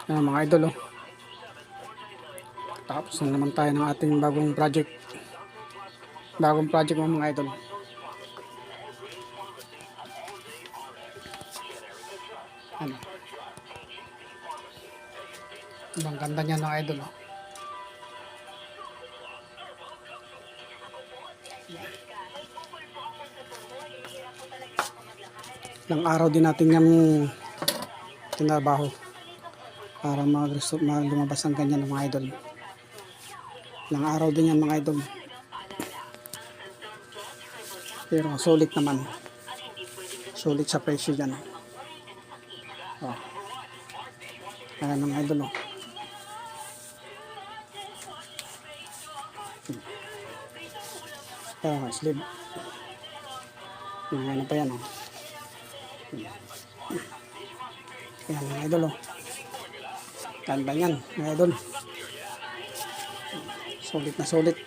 Ayan mga idol oh. Tapos na naman tayo ng ating bagong project. Bagong project mga idol. Ano? Ang ganda niya mga idol oh. Ilang araw din natin yung tinrabaho para lumabas ang ganyan mga idol. Ilang araw din yan mga idol. Pero sulit naman. Sulit sa presyo dyan. Oh. Ayan mga idol oh. Ayan, sleeve. Ayan pa yan oh. Ayan mga idol oh. Ganda yan mga idol. Sulit na sulit.